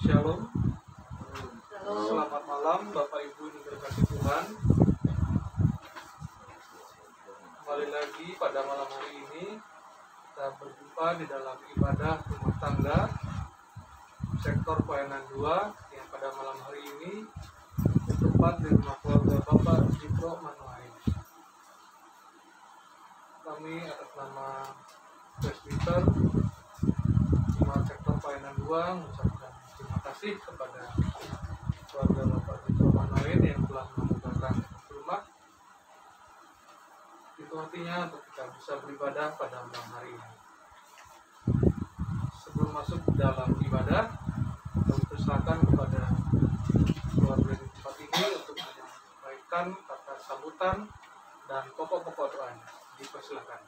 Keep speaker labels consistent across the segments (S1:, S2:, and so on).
S1: Shalom.
S2: Halo.
S1: Selamat malam Bapak Ibu yang diberkati Tuhan. Kembali lagi pada malam hari ini kita berjumpa di dalam ibadah rumah tangga sektor pelayanan 2 yang pada malam hari ini bertempat di rumah keluarga Bapak Jipro Manuain. Kami atas nama Presbiter Jemaat sektor pelayanan 2 mengucapkan terima kasih kepada keluarga Bapak Jipro Manuain yang telah membukakan rumah. Itu artinya untuk kita bisa beribadah pada malam hari ini. Sebelum masuk ke dalam ibadah, kami persilakan kepada keluarga di tempat ini untuk menyampaikan kata sambutan dan pokok-pokok doanya. Dipersilakan.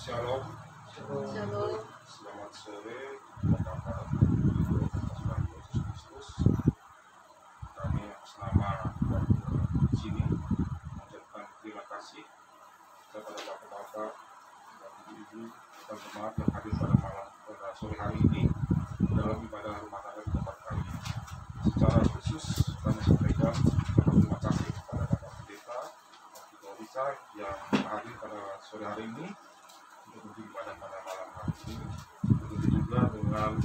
S3: Shalom.
S2: Shalom.
S3: Selamat sore Bapak Tuhan Yesus Kristus. Kami atas nama di sini mengucapkan terima kasih kepada Bapak-bapak dan ibu-ibu dan jemaat yang hadir pada sore hari ini dalam ibadah rumah tangga di tempat kami. Secara khusus kami sampaikan terima kasih kepada Bapak Pendeta Pak Richard yang hadir pada sore hari ini untuk beribadah pada malam hari ini. Begitu juga dengan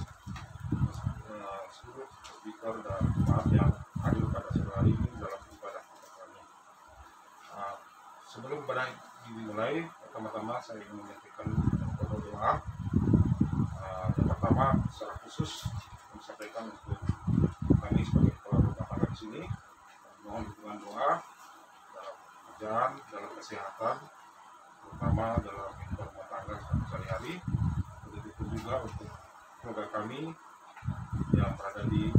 S3: seluruh speaker dan jemaat yang hadir pada sore hari ini dalam ibadah kami. Sebelum ibadah dimulai, pertama-tama saya ingin menyampaikan beberapa doa. Yang pertama, secara khusus menyampaikan untuk kami sebagai kepala rumah tangga di sini, mohon dukungan doa dalam pekerjaan, dalam kesehatan, terutama dalam kehidupan rumah tangga sehari-hari. Begitu juga untuk keluarga kami yang berada di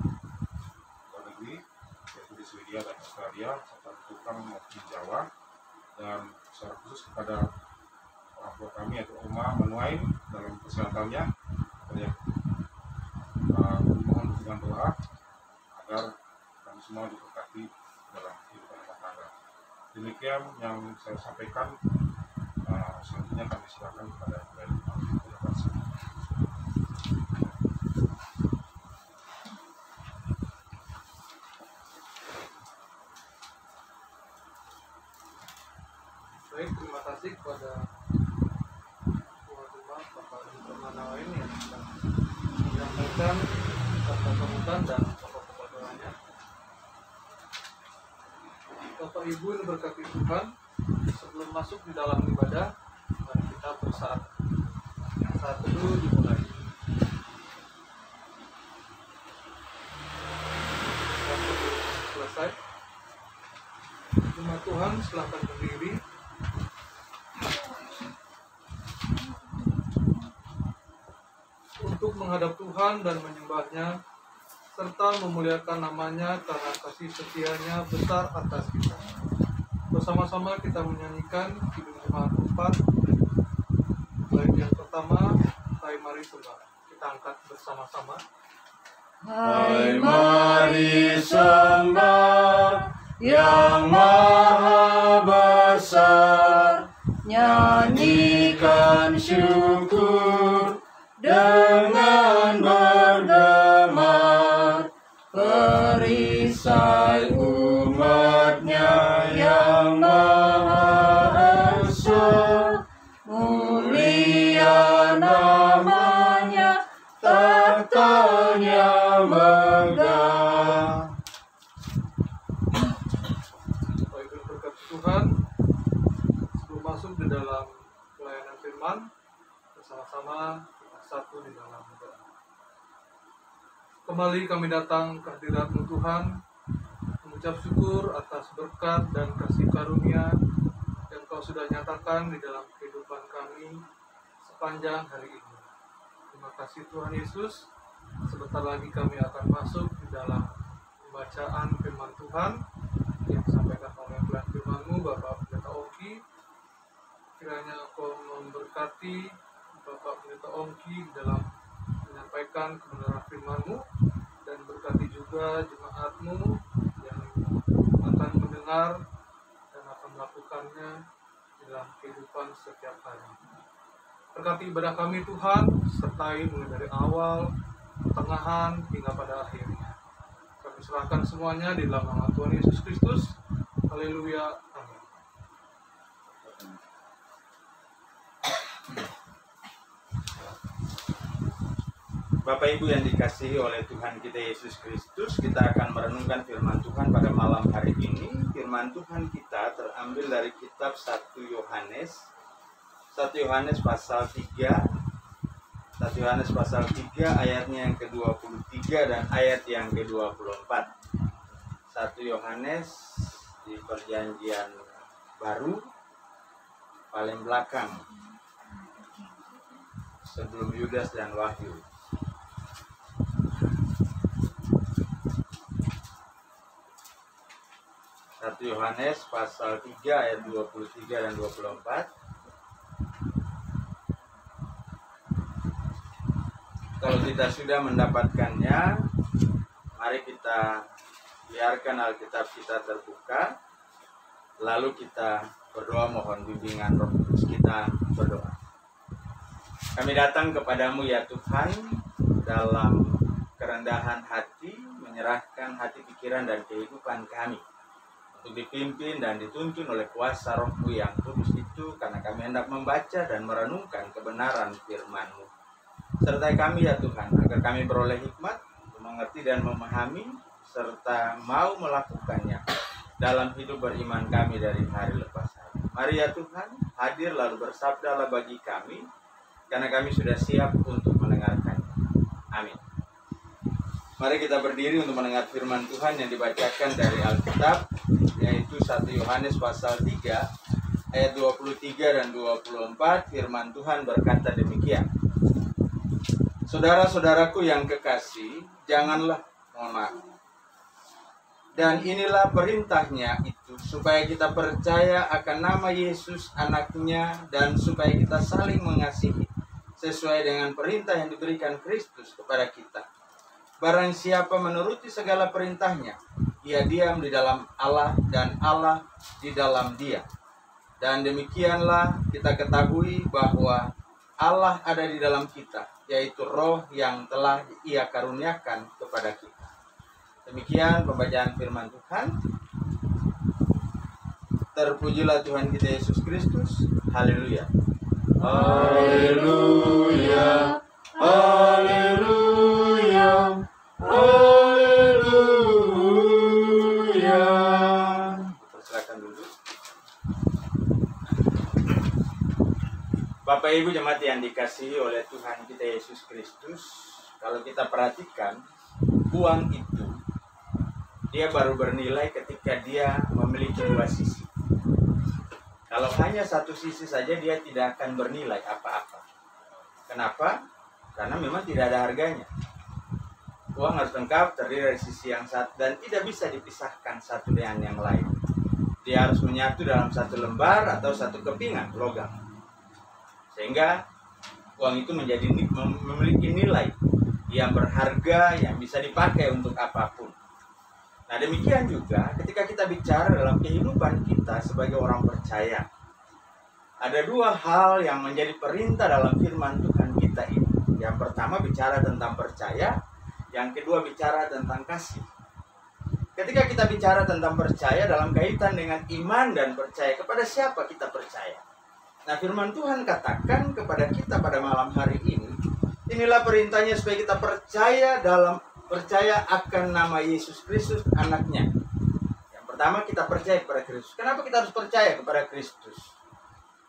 S3: luar negeri, yaitu di Swedia dan Australia, serta tukang maupun Jawa, dan secara khusus kepada orang tua kami yaitu Oma Manuain dalam kesehatannya. Saya mohon dukungan doa agar kami semua diberkati dalam kehidupan rumah tangga. Demikian yang saya sampaikan. Selanjutnya kami silakan kepada Ibu. Terima kasih.
S1: Baik, terima kasih kepada tuan rumah Bapak Jipro Manuain yang sudah menyampaikan kata sambutan dan pokok-pokok doanya. Bapak Ibu yang berkati Tuhan, sebelum masuk di dalam ibadah, mari kita bersaat. Saat dulu dimulai. Saat dulu selesai. Jemaat Tuhan silakan berdiri. Untuk menghadap Tuhan dan menyembahnya, serta memuliakan namanya karena kasih setianya besar atas kita. Bersama-sama kita menyanyikan Kidung Jemaat 4. Baik yang pertama, Hai Mari Sembah. Kita angkat bersama-sama.
S2: Hai mari sembah yang maha besar, nyanyikan syukur dengan bergema, perisai umatnya yang maha esa, mulia namanya, tahtanya megah.
S1: Baik berkat Tuhan, sebelum masuk di dalam pelayanan firman, bersama-sama kita satu di dalam doa. Kembali kami datang ke hadirat-Mu Tuhan, mengucap syukur atas berkat dan kasih karunia yang Kau sudah nyatakan di dalam kehidupan kami sepanjang hari ini. Terima kasih Tuhan Yesus. Sebentar lagi kami akan masuk di dalam pembacaan firman Tuhan yang disampaikan oleh pelayan firman-Mu Bapak Pendeta Ongki. Kiranya Engkau memberkati Bapak Pendeta Ongki dalam menyampaikan kebenaran firman-Mu, dan berkati juga jemaat-Mu yang akan mendengar mendengar dan akan melakukannya dalam kehidupan setiap hari. Berkati ibadah kami Tuhan, sertai mulai dari awal, pertengahan, hingga pada akhirnya. Kami serahkan semuanya di dalam nama Tuhan Yesus Kristus. Haleluya. Amin.
S2: Bapak Ibu yang dikasihi oleh Tuhan kita Yesus Kristus, kita akan merenungkan firman Tuhan pada malam hari ini. Firman Tuhan kita terambil dari kitab 1 Yohanes pasal 3. 1 Yohanes pasal 3 ayatnya yang ke-23 dan ayat yang ke-24. 1 Yohanes di perjanjian baru paling belakang sebelum Yudas dan Wahyu. 1 Yohanes pasal 3 ayat 23 dan 24. Kalau kita sudah mendapatkannya, mari kita biarkan Alkitab kita terbuka, lalu kita berdoa mohon bimbingan Roh Kudus. Kita berdoa. Kami datang kepadamu ya Tuhan dalam kerendahan hati, menyerahkan hati, pikiran, dan kehidupan kami untuk dipimpin dan dituntun oleh kuasa Roh-Mu yang kudus itu, karena kami hendak membaca dan merenungkan kebenaran firman-Mu. Sertai kami ya Tuhan, agar kami beroleh hikmat untuk mengerti dan memahami, serta mau melakukannya dalam hidup beriman kami dari hari lepas hari. Mari ya Tuhan, hadir lalu bersabdalah bagi kami, karena kami sudah siap untuk mendengarkannya. Amin. Mari kita berdiri untuk mendengar firman Tuhan yang dibacakan dari Alkitab, yaitu 1 Yohanes pasal 3 ayat 23 dan 24. Firman Tuhan berkata demikian. Saudara-saudaraku yang kekasih, janganlah, dan inilah perintahnya itu, supaya kita percaya akan nama Yesus anaknya, dan supaya kita saling mengasihi sesuai dengan perintah yang diberikan Kristus kepada kita. Barang siapa menuruti segala perintahnya, ia diam di dalam Allah dan Allah di dalam dia. Dan demikianlah kita ketahui bahwa Allah ada di dalam kita, yaitu Roh yang telah Ia karuniakan kepada kita. Demikian pembacaan firman Tuhan. Terpujilah Tuhan kita Yesus Kristus. Haleluya.
S3: Haleluya. Haleluya. Haleluya.
S2: Silakan dulu. Bapak Ibu jemaat yang dikasihi oleh Tuhan kita Yesus Kristus, kalau kita perhatikan, uang itu dia baru bernilai ketika dia memiliki dua sisi. Kalau hanya satu sisi saja, dia tidak akan bernilai apa-apa. Kenapa? Karena memang tidak ada harganya. Uang harus lengkap, terdiri dari sisi yang satu, dan tidak bisa dipisahkan satu dengan yang lain. Dia harus menyatu dalam satu lembar atau satu kepingan logam, sehingga uang itu memiliki nilai yang berharga, yang bisa dipakai untuk apapun. Nah demikian juga ketika kita bicara dalam kehidupan kita sebagai orang percaya, ada dua hal yang menjadi perintah dalam firman Tuhan kita ini. Yang pertama bicara tentang percaya, yang kedua bicara tentang kasih. Ketika kita bicara tentang percaya dalam kaitan dengan iman dan percaya, kepada siapa kita percaya? Nah firman Tuhan katakan kepada kita pada malam hari ini, inilah perintahnya supaya kita percaya akan nama Yesus Kristus anaknya. Yang pertama kita percaya kepada Kristus. Kenapa kita harus percaya kepada Kristus?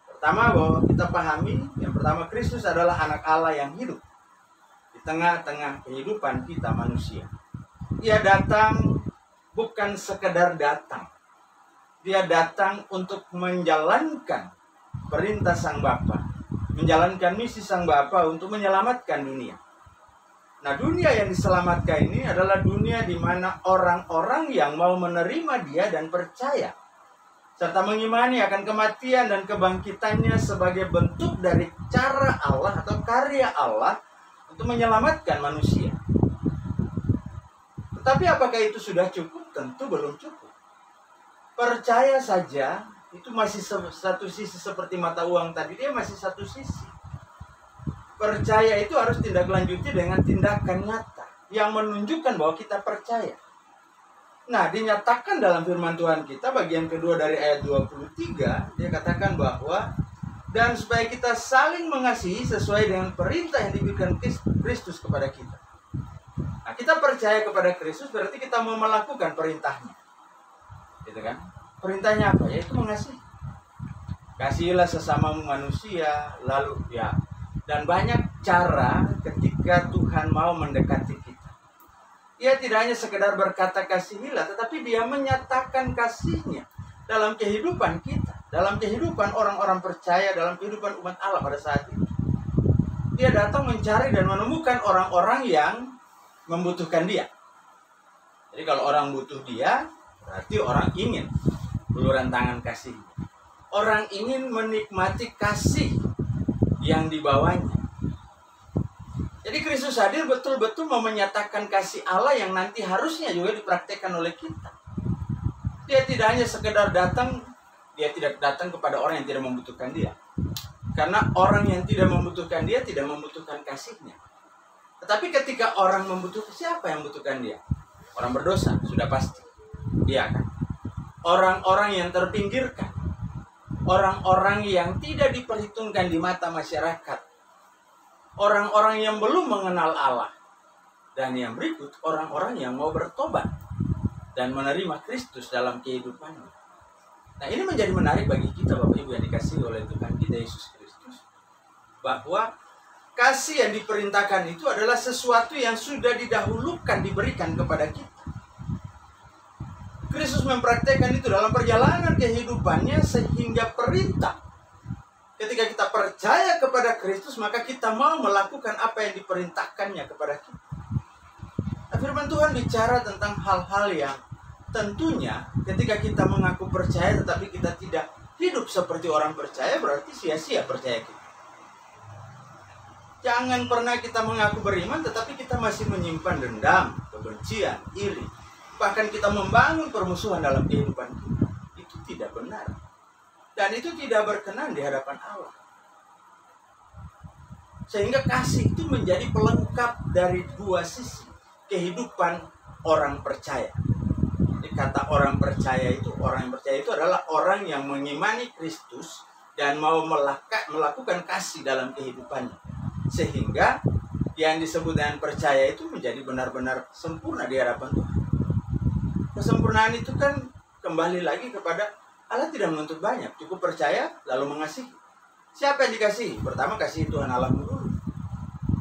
S2: Pertama bahwa kita pahami, yang pertama Kristus adalah anak Allah yang hidup di tengah-tengah kehidupan kita manusia. Dia datang bukan sekedar datang. Dia datang untuk menjalankan perintah Sang Bapa, menjalankan misi Sang Bapa untuk menyelamatkan dunia. Nah, dunia yang diselamatkan ini adalah dunia di mana orang-orang yang mau menerima Dia dan percaya, serta mengimani akan kematian dan kebangkitannya sebagai bentuk dari cara Allah atau karya Allah untuk menyelamatkan manusia. Tetapi apakah itu sudah cukup? Tentu belum cukup. Percaya saja itu masih satu sisi seperti mata uang tadi, dia masih satu sisi. Percaya itu harus tindak lanjutnya dengan tindakan nyata yang menunjukkan bahwa kita percaya. Nah, dinyatakan dalam firman Tuhan kita bagian kedua dari ayat 23, dia katakan bahwa dan supaya kita saling mengasihi sesuai dengan perintah yang diberikan Kristus kepada kita. Nah, kita percaya kepada Kristus berarti kita mau melakukan perintahnya. Gitu kan? Perintahnya apa? Yaitu mengasihi. Kasihilah sesama manusia, lalu ya. Dan banyak cara ketika Tuhan mau mendekati kita. Ia tidak hanya sekedar berkata kasihilah, tetapi dia menyatakan kasihnya dalam kehidupan kita, dalam kehidupan orang-orang percaya, dalam kehidupan umat Allah pada saat itu. Dia datang mencari dan menemukan orang-orang yang membutuhkan dia. Jadi kalau orang butuh dia, berarti orang ingin uluran tangan kasih. Orang ingin menikmati kasih yang dibawanya. Jadi Kristus hadir betul-betul mau menyatakan kasih Allah yang nanti harusnya juga dipraktekkan oleh kita. Dia tidak hanya sekedar datang, dia tidak datang kepada orang yang tidak membutuhkan dia. Karena orang yang tidak membutuhkan dia tidak membutuhkan kasihnya. Tetapi ketika orang membutuhkan, siapa yang membutuhkan dia? Orang berdosa, sudah pasti. Iya kan? Orang-orang yang terpinggirkan. Orang-orang yang tidak diperhitungkan di mata masyarakat. Orang-orang yang belum mengenal Allah. Dan yang berikut, orang-orang yang mau bertobat dan menerima Kristus dalam kehidupannya. Nah, ini menjadi menarik bagi kita Bapak Ibu yang dikasihi oleh Tuhan kita Yesus Kristus. Bahwa kasih yang diperintahkan itu adalah sesuatu yang sudah didahulukan diberikan kepada kita. Kristus mempraktekkan itu dalam perjalanan kehidupannya sehingga perintah. Ketika kita percaya kepada Kristus, maka kita mau melakukan apa yang diperintahkannya kepada kita. Nah, firman Tuhan bicara tentang hal-hal yang tentunya ketika kita mengaku percaya tetapi kita tidak hidup seperti orang percaya, berarti sia-sia percaya kita. Jangan pernah kita mengaku beriman tetapi kita masih menyimpan dendam, kebencian, iri. Bahkan kita membangun permusuhan dalam kehidupan kita. Itu tidak benar. Dan itu tidak berkenan di hadapan Allah. Sehingga kasih itu menjadi pelengkap dari dua sisi kehidupan orang percaya. Jadi kata orang percaya itu, orang yang percaya itu adalah orang yang mengimani Kristus dan mau melakukan kasih dalam kehidupannya. Sehingga yang disebut dengan percaya itu menjadi benar-benar sempurna di hadapan Tuhan. Kesempurnaan itu kan kembali lagi kepada Allah tidak menuntut banyak, cukup percaya lalu mengasihi. Siapa yang dikasihi? Pertama kasih Tuhan Allah dulu.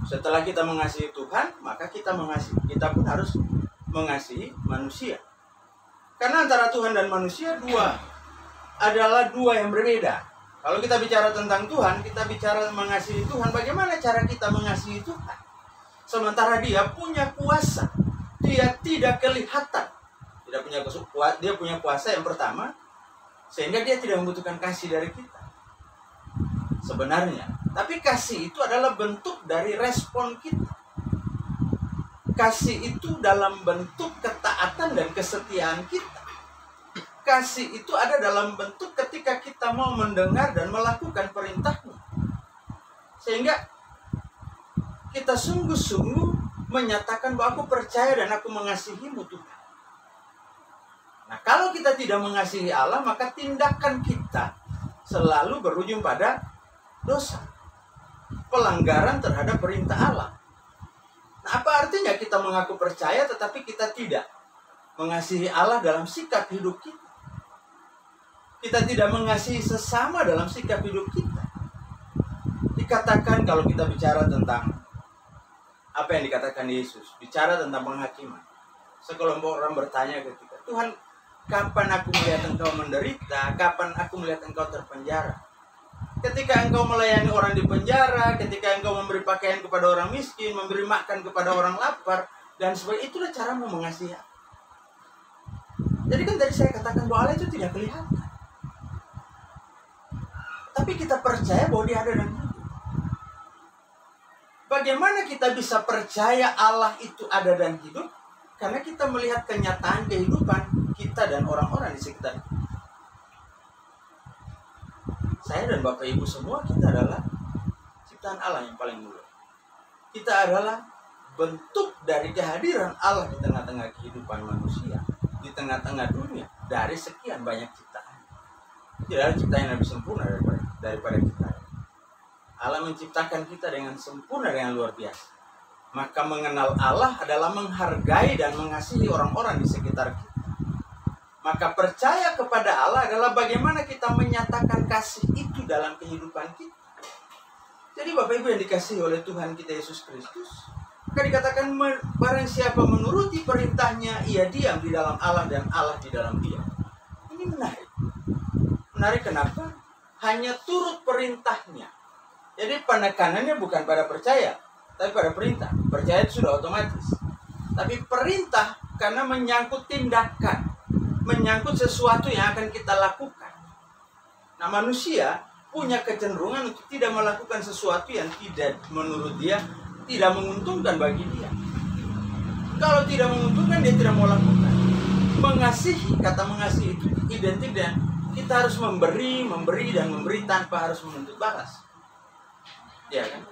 S2: Setelah kita mengasihi Tuhan, maka kita mengasihi. Kita pun harus mengasihi manusia. Karena antara Tuhan dan manusia adalah dua yang berbeda. Kalau kita bicara tentang Tuhan, kita bicara mengasihi Tuhan. Bagaimana cara kita mengasihi Tuhan? Sementara dia punya kuasa, dia tidak kelihatan. Dia punya kuasa yang pertama, sehingga dia tidak membutuhkan kasih dari kita. Sebenarnya, tapi kasih itu adalah bentuk dari respon kita. Kasih itu dalam bentuk ketaatan dan kesetiaan kita. Kasih itu ada dalam bentuk ketika kita mau mendengar dan melakukan perintahnya. Sehingga kita sungguh-sungguh menyatakan bahwa aku percaya dan aku mengasihimu Tuhan. Nah, kalau kita tidak mengasihi Allah, maka tindakan kita selalu berujung pada dosa. Pelanggaran terhadap perintah Allah. Nah, apa artinya kita mengaku percaya tetapi kita tidak mengasihi Allah dalam sikap hidup kita? Kita tidak mengasihi sesama dalam sikap hidup kita. Dikatakan kalau kita bicara tentang apa yang dikatakan Yesus, bicara tentang penghakiman. Sekelompok orang bertanya ketika, Tuhan, kapan aku melihat engkau menderita? Kapan aku melihat engkau terpenjara? Ketika engkau melayani orang di penjara, ketika engkau memberi pakaian kepada orang miskin, memberi makan kepada orang lapar, dan sebagainya, itulah caramu mengasihi. Jadi kan tadi saya katakan bahwa Allah itu tidak kelihatan. Tapi kita percaya bahwa dia ada dan hidup. Bagaimana kita bisa percaya Allah itu ada dan hidup? Karena kita melihat kenyataan kehidupan kita dan orang-orang di sekitar. saya dan Bapak Ibu semua, kita adalah ciptaan Allah yang paling mulia. Kita adalah bentuk dari kehadiran Allah di tengah-tengah kehidupan manusia, di tengah-tengah dunia, dari sekian banyak ciptaan. Tidak ada ciptaan yang lebih sempurna daripada kita. Allah menciptakan kita dengan sempurna, dengan luar biasa. Maka mengenal Allah adalah menghargai dan mengasihi orang-orang di sekitar kita. Maka percaya kepada Allah adalah bagaimana kita menyatakan kasih itu dalam kehidupan kita. Jadi Bapak Ibu yang dikasihi oleh Tuhan kita Yesus Kristus, maka dikatakan barang siapa menuruti perintahnya, ia diam di dalam Allah dan Allah di dalam dia. Ini menarik. Menarik kenapa? Hanya turut perintahnya. Jadi penekanannya bukan pada percaya, tapi pada perintah. Percaya itu sudah otomatis. Tapi perintah karena menyangkut tindakan, menyangkut sesuatu yang akan kita lakukan. Nah, manusia punya kecenderungan untuk tidak melakukan sesuatu yang tidak menurut dia tidak menguntungkan bagi dia. Kalau tidak menguntungkan, dia tidak mau lakukan. Mengasihi, kata mengasihi itu identik dengan kita harus memberi dan memberi tanpa harus menuntut balas. Ya kan?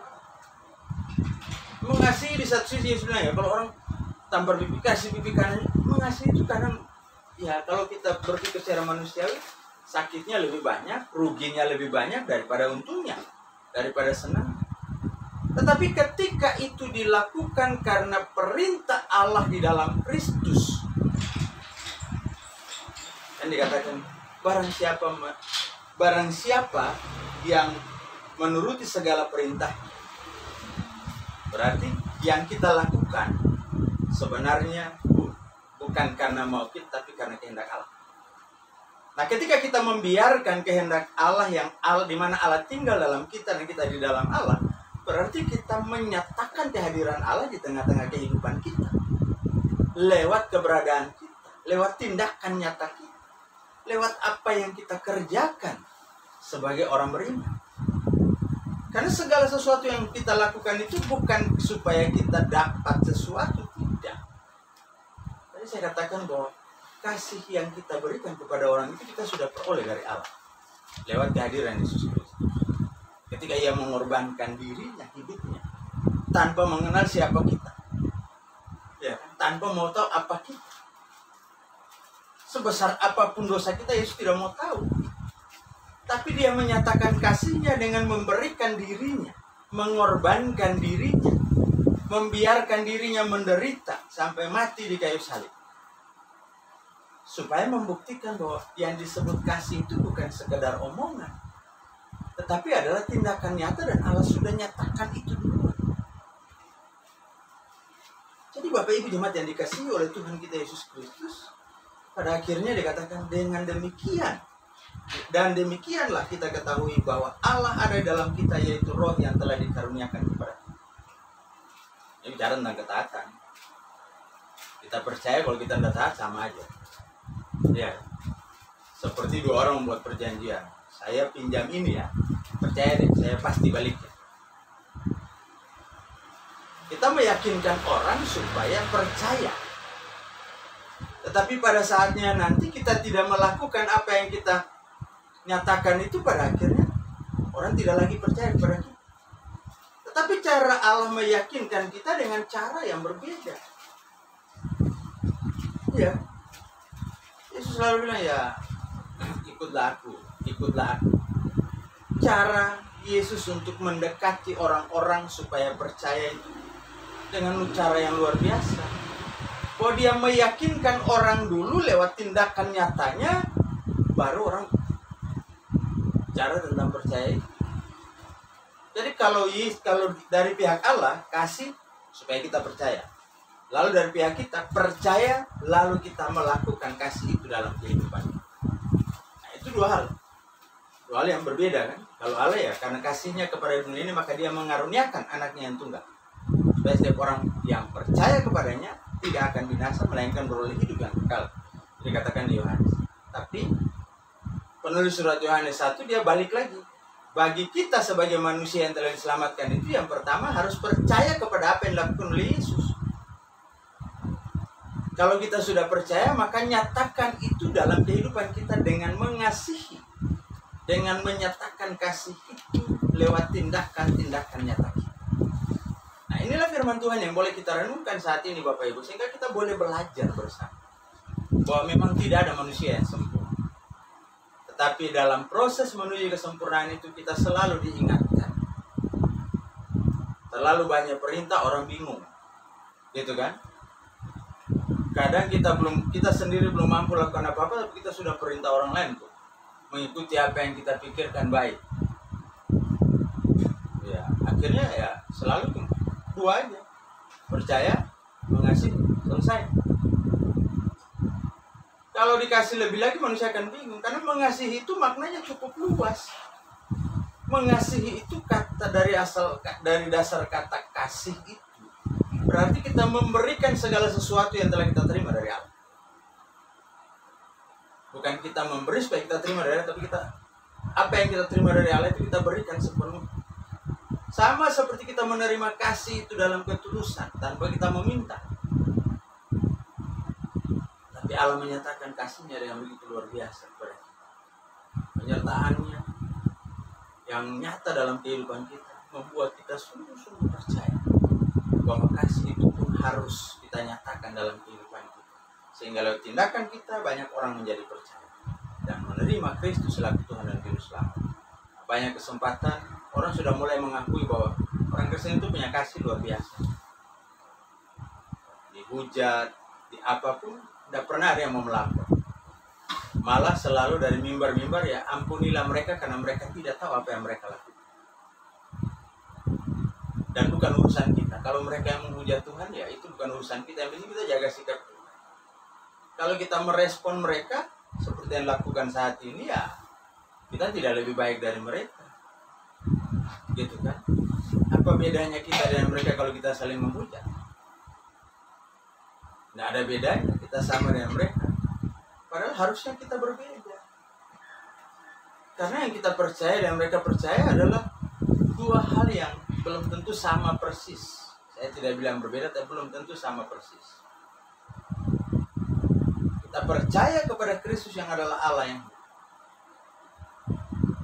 S2: Mengasihi di satu sisi sebenarnya, kalau orang tampar pipi, kasih pipi kanan, mengasihi itu kadang, ya kalau kita berpikir secara manusiawi, sakitnya lebih banyak, ruginya lebih banyak daripada untungnya, daripada senang. Tetapi ketika itu dilakukan karena perintah Allah di dalam Kristus, dan dikatakan barang siapa yang menuruti segala perintah, berarti yang kita lakukan sebenarnya bukan karena mau kita, tapi karena kehendak Allah. Nah, ketika kita membiarkan kehendak Allah di mana Allah tinggal dalam kita dan kita di dalam Allah, berarti kita menyatakan kehadiran Allah di tengah-tengah kehidupan kita. Lewat keberadaan kita, lewat tindakan nyata kita, lewat apa yang kita kerjakan sebagai orang beriman. Karena segala sesuatu yang kita lakukan itu bukan supaya kita dapat sesuatu, tidak. Tadi saya katakan bahwa kasih yang kita berikan kepada orang itu kita sudah peroleh dari Allah lewat kehadiran Yesus Kristus. Ketika ia mengorbankan dirinya, hidupnya, tanpa mengenal siapa kita, ya, tanpa mau tahu apa kita, sebesar apapun dosa kita, Yesus tidak mau tahu. Tapi dia menyatakan kasihnya dengan memberikan dirinya, mengorbankan dirinya, membiarkan dirinya menderita sampai mati di kayu salib. Supaya membuktikan bahwa yang disebut kasih itu bukan sekedar omongan, tetapi adalah tindakan nyata dan Allah sudah nyatakan itu dulu. Jadi Bapak Ibu jemaat yang dikasihi oleh Tuhan kita Yesus Kristus, pada akhirnya dikatakan dengan demikian, dan demikianlah kita ketahui bahwa Allah ada dalam kita, yaitu Roh yang telah dikaruniakan kepada kita. Ini bicara tentang ketaatan. Kita percaya kalau kita tidak taat sama aja. Ya, seperti dua orang membuat perjanjian. Saya pinjam ini ya, percaya deh, saya pasti balikin. Kita meyakinkan orang supaya percaya. Tetapi pada saatnya nanti kita tidak melakukan apa yang kita nyatakan itu, pada akhirnya orang tidak lagi percaya kepada kita. Tetapi cara Allah meyakinkan kita dengan cara yang berbeda. Ya, Yesus selalu bilang ya, ikutlah aku, ikutlah aku. Cara Yesus untuk mendekati orang-orang supaya percaya itu dengan cara yang luar biasa. Bahwa dia meyakinkan orang dulu lewat tindakan nyatanya, baru orang cara tentang percaya itu. Jadi kalau dari pihak Allah kasih supaya kita percaya, lalu dari pihak kita percaya, lalu kita melakukan kasih itu dalam kehidupan. Nah, itu dua hal yang berbeda kan. Kalau Allah ya karena kasihnya kepada dunia ini, maka dia mengaruniakan anaknya yang tunggal, supaya setiap orang yang percaya kepadanya tidak akan binasa, melainkan beroleh hidup yang kekal. Dikatakan di Yohanes. Tapi penulis surat Yohanes 1 dia balik lagi. Bagi kita sebagai manusia yang telah diselamatkan itu, yang pertama harus percaya kepada apa yang dilakukan oleh Yesus. Kalau kita sudah percaya, maka nyatakan itu dalam kehidupan kita dengan mengasihi, dengan menyatakan menyatakan kasih itu lewat tindakan-tindakan nyata kita. Nah, inilah firman Tuhan yang boleh kita renungkan saat ini Bapak Ibu, sehingga kita boleh belajar bersama bahwa memang tidak ada manusia yang sempurna. Tetapi dalam proses menuju kesempurnaan itu kita selalu diingatkan. Terlalu banyak perintah, orang bingung. Gitu kan? Kadang kita sendiri belum mampu lakukan apa-apa, tapi kita sudah perintah orang lain tuh mengikuti apa yang kita pikirkan baik. Ya, akhirnya ya selalu dua aja. Percaya, mengasihi, selesai. Kalau dikasih lebih lagi manusia akan bingung, karena mengasihi itu maknanya cukup luas. Mengasihi itu kata dari dasar kata kasih itu berarti kita memberikan segala sesuatu yang telah kita terima dari Allah. Bukan kita memberi supaya kita terima dari Allah, tapi apa yang kita terima dari Allah itu kita berikan sepenuhnya. Sama seperti kita menerima kasih itu dalam ketulusan tanpa kita meminta. Tapi Allah menyatakan kasihnya dengan begitu luar biasa kepada kita. Penyertaannya yang nyata dalam kehidupan kita membuat kita sungguh-sungguh percaya bahwa kasih itu pun harus kita nyatakan dalam kehidupan kita. Sehingga lewat tindakan kita banyak orang menjadi percaya dan menerima Kristus selaku Tuhan dan Juru Selamat. Banyak kesempatan orang sudah mulai mengakui bahwa orang Kristen itu punya kasih luar biasa. Dihujat, di apapun, tidak pernah ada yang mau melapor. Malah selalu dari mimbar-mimbar, ya ampunilah mereka karena mereka tidak tahu apa yang mereka lakukan. Dan bukan urusan kita. Kalau mereka yang menghujat Tuhan, ya itu bukan urusan kita. Yang penting kita jaga sikap Tuhan. Kalau kita merespon mereka seperti yang lakukan saat ini, ya kita tidak lebih baik dari mereka. Gitu kan? Apa bedanya kita dengan mereka kalau kita saling menghujat? Tidak ada bedanya, kita sama dengan mereka. Padahal harusnya kita berbeda. Karena yang kita percaya dan mereka percaya adalah dua hal yang belum tentu sama persis. Saya tidak bilang berbeda, tapi belum tentu sama persis. Kita percaya kepada Kristus yang adalah Allah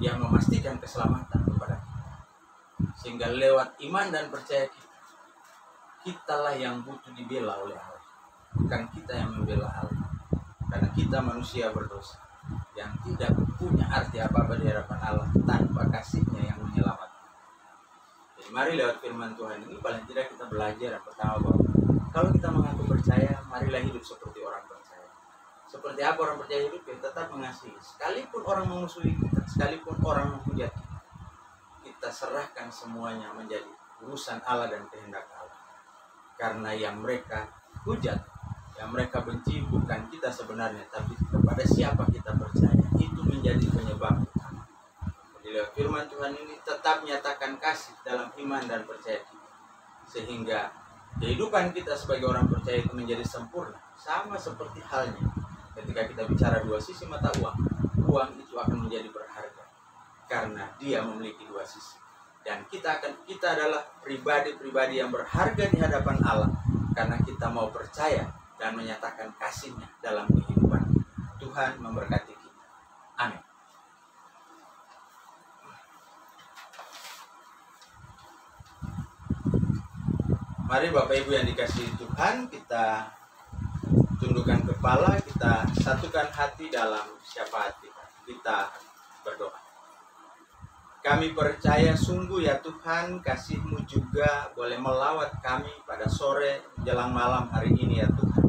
S2: yang memastikan keselamatan kepada kita. Sehingga lewat iman dan percaya kitalah yang butuh dibela oleh Allah. Bukan kita yang membela Allah. Karena kita manusia berdosa yang tidak punya arti apa-apa di hadapan Allah tanpa kasih-Nya yang menyelamatkan. Mari lewat firman Tuhan ini paling tidak kita belajar yang pertama bahwa kalau kita mengaku percaya, marilah hidup seperti orang percaya. Seperti apa orang percaya hidup? Ya tetap mengasihi. Sekalipun orang memusuhi kita, sekalipun orang menghujat kita, kita serahkan semuanya menjadi urusan Allah dan kehendak Allah. Karena yang mereka hujat, yang mereka benci bukan kita sebenarnya, tapi kepada siapa kita percaya. Itu menjadi penyebab utama. Lewat firman Tuhan ini tetap nyatakan kasih dalam iman dan percaya kita. Sehingga kehidupan kita sebagai orang percaya itu menjadi sempurna. Sama seperti halnya ketika kita bicara dua sisi mata uang. Uang itu akan menjadi berharga karena dia memiliki dua sisi. Dan kita adalah pribadi-pribadi yang berharga di hadapan Allah karena kita mau percaya dan menyatakan kasih-Nya dalam kehidupan. Tuhan memberkati kita. Amin. Mari Bapak Ibu yang dikasihi Tuhan, kita tundukkan kepala, kita satukan hati dalam syafaat kita. Kita berdoa. Kami percaya sungguh ya Tuhan, kasih-Mu juga boleh melawat kami pada sore jelang malam hari ini ya Tuhan.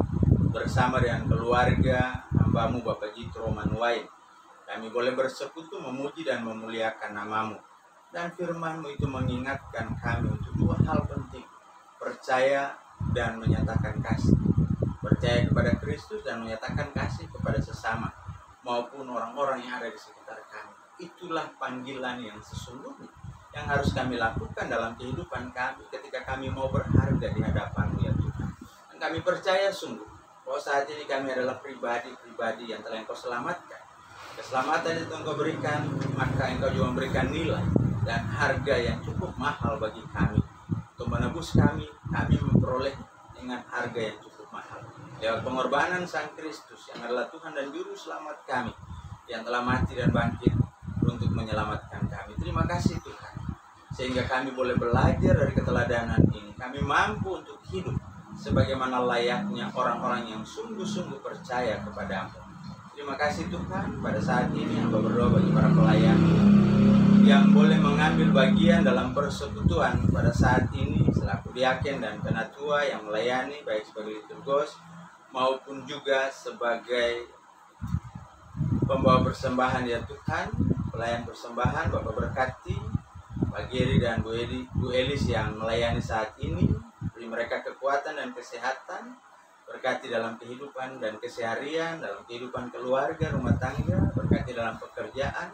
S2: Bersama dengan keluarga hamba-Mu Bapak Jitro Manuwain. Kami boleh bersekutu memuji dan memuliakan nama-Mu. Dan firman-Mu itu mengingatkan kami untuk dua hal penting. Percaya dan menyatakan kasih. Percaya kepada Kristus dan menyatakan kasih kepada sesama maupun orang-orang yang ada di sekitar kami. Itulah panggilan yang sesungguhnya yang harus kami lakukan dalam kehidupan kami ketika kami mau berharga di hadapan-Mu ya Tuhan. Dan kami percaya sungguh bahwa saat ini kami adalah pribadi-pribadi yang telah Engkau selamatkan. Keselamatan itu Engkau berikan, maka Engkau juga memberikan nilai dan harga yang cukup mahal bagi kami. Untuk menebus kami memperoleh dengan harga yang cukup mahal. Lewat pengorbanan Sang Kristus yang adalah Tuhan dan Juru Selamat kami, yang telah mati dan bangkit untuk menyelamatkan kami. Terima kasih Tuhan, sehingga kami boleh belajar dari keteladanan ini. Kami mampu untuk hidup sebagaimana layaknya orang-orang yang sungguh-sungguh percaya kepadamu. Terima kasih Tuhan, pada saat ini hamba berdoa bagi para pelayan yang boleh mengambil bagian dalam persekutuan pada saat ini selaku diaken dan penatua yang melayani baik sebagai liturgos maupun juga sebagai pembawa persembahan ya Tuhan, pelayan persembahan. Bapak berkati Pak Geri dan Bu Elis yang melayani saat ini, beri mereka kekuatan dan kesehatan, berkati dalam kehidupan dan keseharian, dalam kehidupan keluarga, rumah tangga, berkati dalam pekerjaan,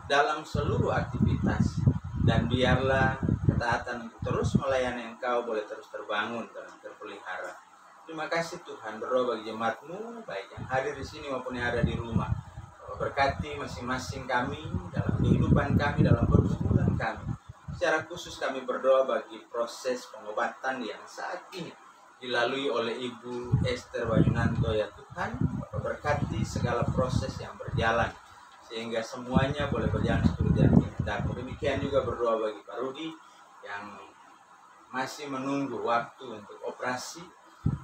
S2: dalam seluruh aktivitas, dan biarlah ketaatan untuk terus melayani Engkau boleh terus terbangun dan terpelihara. Terima kasih Tuhan, berdoa bagi jemaat-Mu baik yang hadir di sini maupun yang ada di rumah. Berkati masing-masing kami dalam kehidupan kami, dalam pergumulan kami. Secara khusus kami berdoa bagi proses pengobatan yang saat ini dilalui oleh Ibu Esther Banyunanto ya Tuhan. Bapak berkati segala proses yang berjalan sehingga semuanya boleh berjalan seperti yang kehendak-Mu. Demikian juga berdoa bagi Pak Rudi yang masih menunggu waktu untuk operasi.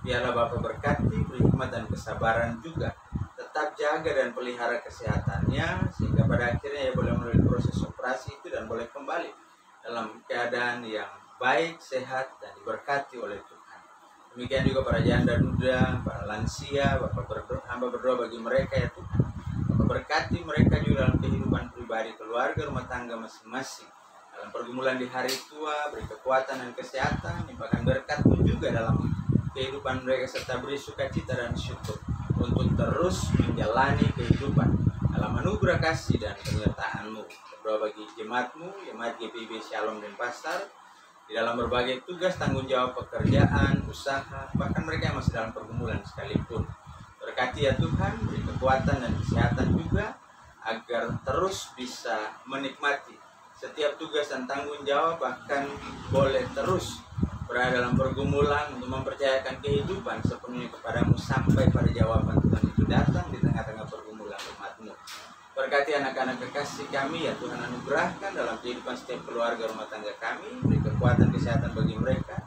S2: Biarlah Bapak berkati, beri hikmat dan kesabaran juga, tetap jaga dan pelihara kesehatannya sehingga pada akhirnya ia boleh melalui proses operasi itu dan boleh kembali dalam keadaan yang baik, sehat, dan diberkati oleh Tuhan. Demikian juga para janda duda, para lansia, hamba berdoa bagi mereka ya Tuhan. Bapak berkati mereka juga dalam kehidupan pribadi, keluarga, rumah tangga masing-masing. Dalam pergumulan di hari tua, beri kekuatan dan kesehatan, limpahkan berkat-Mu juga dalam kehidupan mereka serta beri sukacita dan syukur untuk terus menjalani kehidupan dalam anugerah kasih dan penyertaan-Mu. Berdoa bagi jemaat-Mu, jemaat GPIB Shalom Denpasar, di dalam berbagai tugas tanggung jawab pekerjaan, usaha, bahkan mereka yang masih dalam pergumulan sekalipun. Berkati ya Tuhan, beri kekuatan dan kesehatan juga agar terus bisa menikmati setiap tugas dan tanggung jawab, bahkan boleh terus berada dalam pergumulan untuk mempercayakan kehidupan sepenuhnya kepadamu sampai pada jawaban Tuhan itu datang di tengah-tengah pergumulan umat-Mu. Berkati anak-anak kekasih kami ya Tuhan, anugerahkan dalam kehidupan setiap keluarga rumah tangga kami, beri kekuatan kesehatan bagi mereka,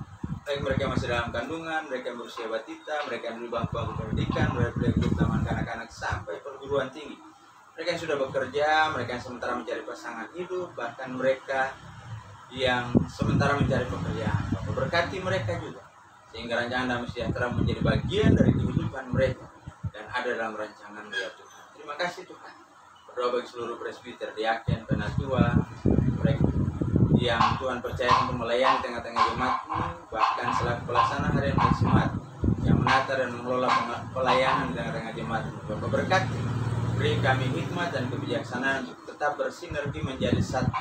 S2: baik mereka masih dalam kandungan, mereka yang berusia batita, mereka yang di bangku pendidikan, mereka taman anak-anak sampai perguruan tinggi, mereka yang sudah bekerja, mereka yang sementara mencari pasangan hidup, bahkan mereka yang sementara mencari pekerjaan. Bapak berkati mereka juga sehingga rancangan damai sejahtera menjadi bagian dari kehidupan mereka dan ada dalam rancangan ya Tuhan. Terima kasih Tuhan. Berdoa bagi seluruh presbiter, diaken, penatua, mereka yang Tuhan percaya untuk melayani tengah-tengah jemaat-Mu, bahkan selaku pelaksana harian Jumat yang menata dan mengelola pelayanan di tengah-tengah jemaat-Mu. Bapak berkati, beri kami hikmat dan kebijaksanaan untuk tetap bersinergi menjadi satu,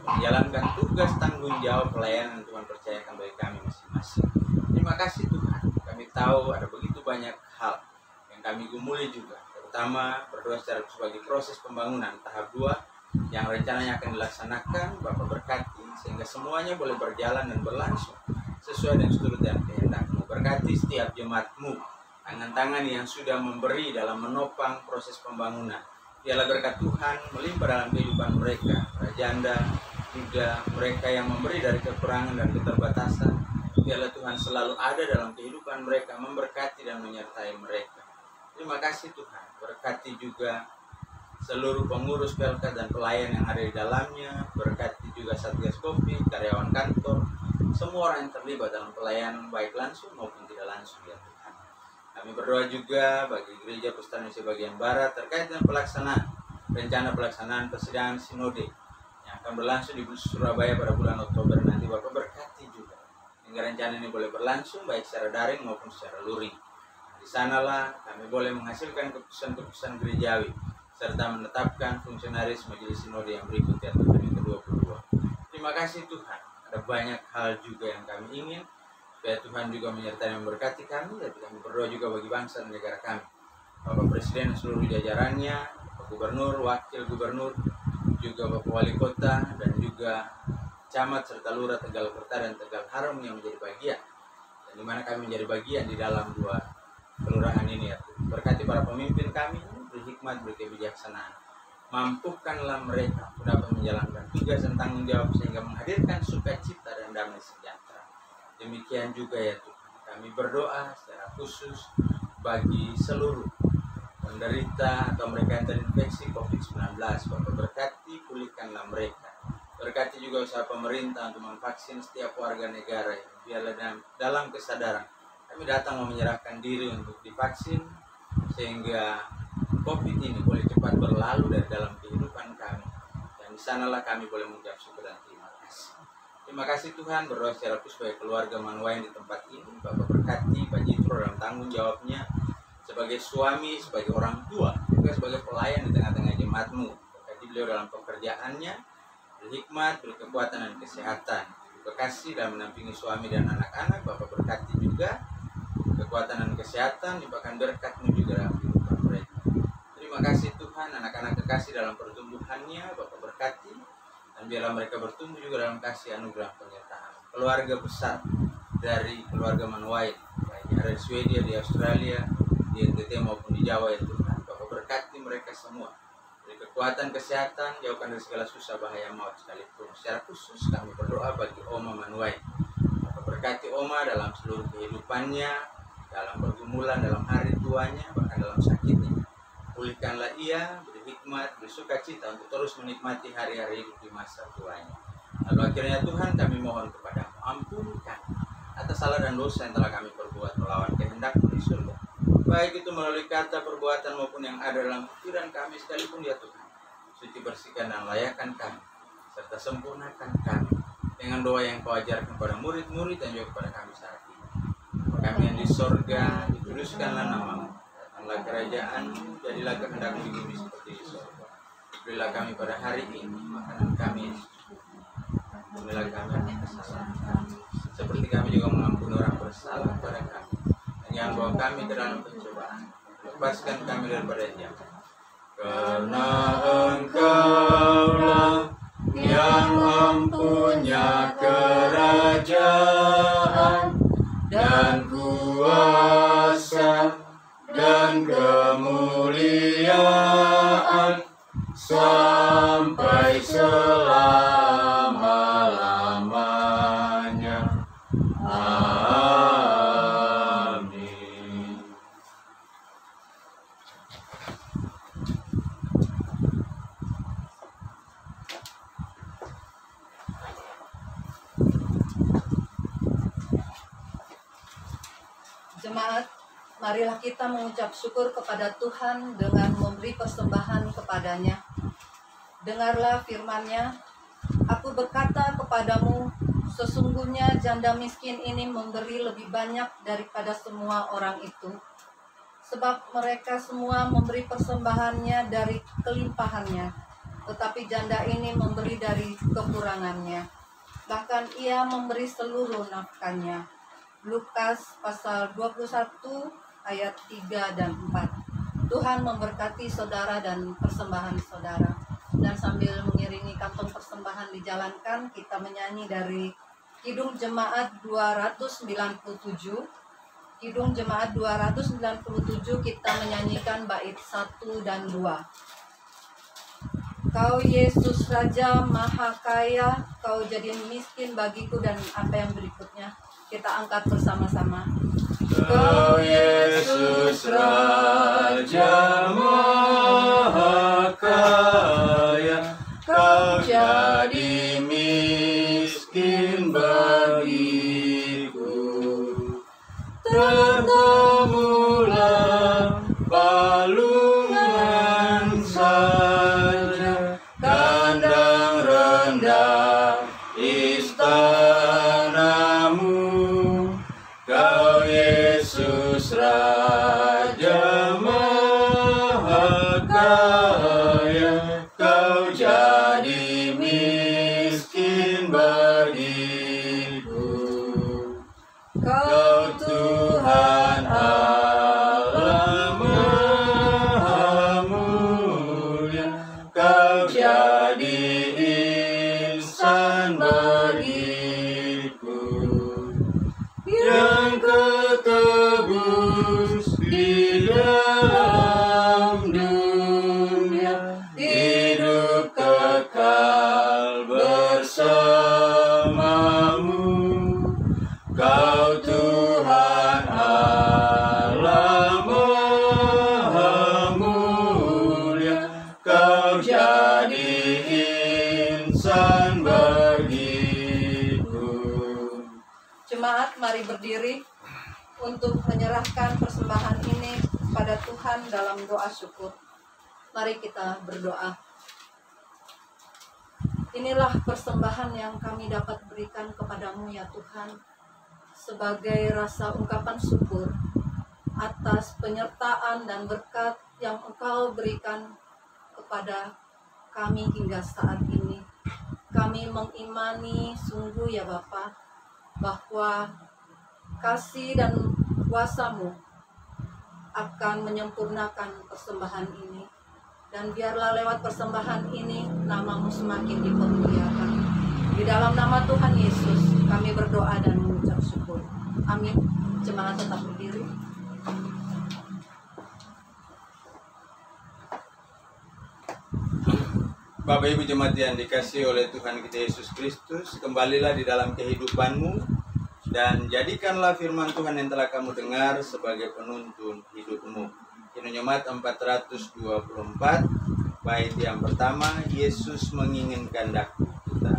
S2: menjalankan tugas tanggung jawab pelayanan yang Tuhan percayakan bagi kami masing-masing. Terima kasih Tuhan, kami tahu ada begitu banyak hal yang kami gumuli juga, terutama berdoa secara sebagai proses pembangunan tahap 2 yang rencananya akan dilaksanakan. Bapak berkati sehingga semuanya boleh berjalan dan berlangsung sesuai dengan seturut dan kehendak-Mu. Berkati setiap jemaat-Mu, tangan-tangan yang sudah memberi dalam menopang proses pembangunan. Biarlah berkat Tuhan melimpah dalam kehidupan mereka, para janda, juga mereka yang memberi dari kekurangan dan keterbatasan. Biarlah Tuhan selalu ada dalam kehidupan mereka, memberkati dan menyertai mereka. Terima kasih Tuhan, berkati juga seluruh pengurus PLK dan pelayan yang ada di dalamnya, berkati juga Satgas Covid, karyawan kantor, semua orang yang terlibat dalam pelayanan baik langsung maupun tidak langsung ya Tuhan. Kami berdoa juga bagi Gereja Presbyterian Indonesia bagian Barat terkait dengan rencana pelaksanaan persidangan sinode yang akan berlangsung di Surabaya pada bulan Oktober nanti. Bapak berkati juga hingga rencana ini boleh berlangsung baik secara daring maupun secara luring. Di sanalah kami boleh menghasilkan keputusan-keputusan gerejawi serta menetapkan fungsionaris majelis sinode yang berikut ya Tuhan yang ke-22. Terima kasih Tuhan, ada banyak hal juga yang kami ingin supaya Tuhan juga menyertai dan memberkati kami, dan kami berdoa juga bagi bangsa dan negara kami. Bapak Presiden dan seluruh jajarannya, Bapak Gubernur, Wakil Gubernur, juga Bapak Wali Kota, dan juga Camat serta Lurah Tegal Kota dan Tegal Harum yang menjadi bagian, dan dimana kami menjadi bagian di dalam 2 kelurahan ini ya. Berkati para pemimpin kami, beri hikmat, beri kebijaksanaan, mampukanlah mereka dapat menjalankan tugas dan tanggung jawab sehingga menghadirkan sukacita dan damai sejahtera. Demikian juga ya Tuhan, kami berdoa secara khusus bagi seluruh penderita atau mereka yang terinfeksi COVID-19. Bapak berkati, pulihkanlah mereka. Berkati juga usaha pemerintah untuk memvaksin setiap warga negara. Biarlah dalam kesadaran kami datang menyerahkan diri untuk divaksin, sehingga COVID ini boleh cepat berlalu dari dalam kehidupan kami. Dan di sanalah kami boleh mengucap syukur dan terima kasih. Terima kasih Tuhan, berdoa secara khusus bagi keluarga Manuwain di tempat ini. Bapak berkati Pak Jitro dalam tanggung jawabnya sebagai suami, sebagai orang tua, juga sebagai pelayan di tengah-tengah jemaat-Mu. Berkati beliau dalam pekerjaannya, beri hikmat, beri kekuatan dan kesehatan. Terima kasih dalam menampingi suami dan anak-anak. Bapak berkati juga kekuatan dan kesehatan, limpahkan berkat-Mu juga dalam kehidupan mereka. Terima kasih Tuhan, anak-anak kekasih dalam pertumbuhannya, Bapak berkati, dan biarlah mereka bertumbuh juga dalam kasih anugerah penyertaan. Keluarga besar dari keluarga Manuwain, baik yang ada di Swedia, di Australia, di NTT maupun di Jawa ya Tuhan, Bapak berkati mereka semua. Beri kekuatan kesehatan, jauhkan dari segala susah bahaya maut sekalipun. Secara khusus kami berdoa bagi Oma Manuwain. Bapak berkati Oma dalam seluruh kehidupannya, dalam pergumulan, dalam hari tuanya, bahkan dalam sakitnya. Pulihkanlah ia, beri hikmat, beri sukacita untuk terus menikmati hari-hari hidup di masa tuanya. Lalu akhirnya Tuhan, kami mohon kepadamu, ampunkan atas salah dan dosa yang telah kami perbuat melawan kehendak-Mu di surga. Baik itu melalui kata, perbuatan maupun yang ada dalam pikiran kami sekalipun ya Tuhan. Suci, bersihkan dan layakkan kami, serta sempurnakan kami dengan doa yang Kau ajarkan kepada murid-murid dan juga kepada kami saat ini. Kami yang di sorga, dikuduskanlah nama-Mu. Datanglah kerajaan-Mu, jadilah kehendak-Mu di bumi seperti di sorga. Berilah kami pada hari ini makanan kami. Ampunilah kami atas kesalahan kami, seperti kami juga mengampuni orang bersalah kepada kami. Dan jangan bawa kami ke dalam pencobaan, lepaskan kami daripada jahat. Karena Engkaulah yang mempunyai kerajaan dan kuasa dan kemuliaan sampai selama-lamanya. Amin.
S4: Jemaat, marilah kita mengucap syukur kepada Tuhan dengan memberi persembahan kepadanya. Dengarlah firman-Nya, aku berkata kepadamu, sesungguhnya janda miskin ini memberi lebih banyak daripada semua orang itu. Sebab mereka semua memberi persembahannya dari kelimpahannya, tetapi janda ini memberi dari kekurangannya. Bahkan ia memberi seluruh nafkahnya. Lukas pasal 21 ayat 3 dan 4. Tuhan memberkati saudara dan persembahan saudara. Dan sambil mengiringi kantong persembahan dijalankan, kita menyanyi dari Kidung Jemaat 297. Kidung Jemaat 297 kita menyanyikan bait 1 dan 2. Kau Yesus Raja Maha Kaya, Kau jadi miskin bagiku, dan apa yang berikutnya kita angkat bersama-sama.
S2: Kau Yesus Raja Maha Kaya, Kau jadi miskin bagiku. Tertemulah palungan saja, kandang rendah istanamu. Kau Yesus Raja Maha Kaya, Kau jadi miskin bagiku. Kau Tuhan Allah Maha Mulia, Kau jadi insan bagiku, yang ketebus di dalam dunia. jadi insan bagiku.
S4: Jemaat, mari berdiri untuk menyerahkan persembahan ini pada Tuhan dalam doa syukur. Mari kita berdoa. Inilah persembahan yang kami dapat berikan kepadamu ya Tuhan, sebagai rasa ungkapan syukur atas penyertaan dan berkat yang Engkau berikan kepada kami hingga saat ini. Kami mengimani sungguh ya Bapa, bahwa kasih dan kuasa-Mu akan menyempurnakan persembahan ini. Dan biarlah lewat persembahan ini nama-Mu semakin dipermuliakan. Di dalam nama Tuhan Yesus kami berdoa dan mengucap syukur. Amin. Jemaat tetap berdiri.
S2: Bapak Ibu jemaat yang dikasihi oleh Tuhan kita Yesus Kristus, kembalilah di dalam kehidupanmu dan jadikanlah firman Tuhan yang telah kamu dengar sebagai penuntun hidupmu. Jemaat 424, bait yang pertama, Yesus menginginkan daku kita.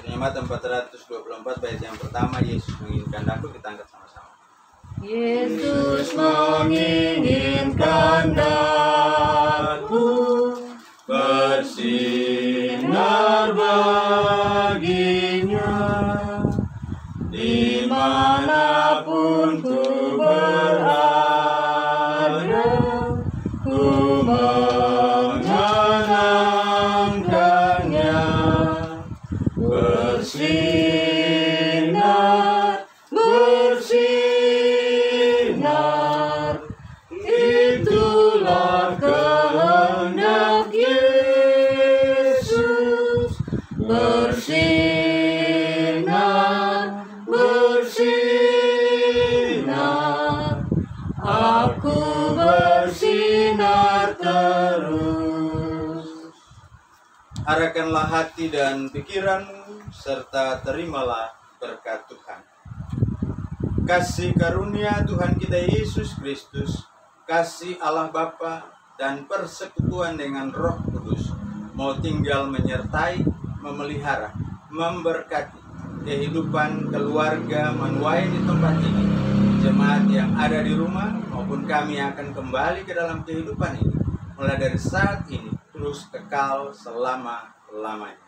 S2: Jemaat 424, bait yang pertama, Yesus menginginkan daku, kita angkat sama-sama.
S4: Yesus menginginkan daku
S2: bersinar baginya dimanapun ku berada, ku mengenangkannya. Bersinar, bersinar, itulah kehendak Yesus. Bersinar, bersinar, aku bersinar terus. Arahkanlah hati dan pikiranmu, serta terimalah berkat Tuhan. Kasih karunia Tuhan kita Yesus Kristus, kasih Allah Bapa, dan persekutuan dengan Roh Kudus mau tinggal menyertai, memelihara, memberkati kehidupan keluarga menuai di tempat ini, jemaat yang ada di rumah maupun kami yang akan kembali ke dalam kehidupan ini, mulai dari saat ini terus kekal selama-lamanya.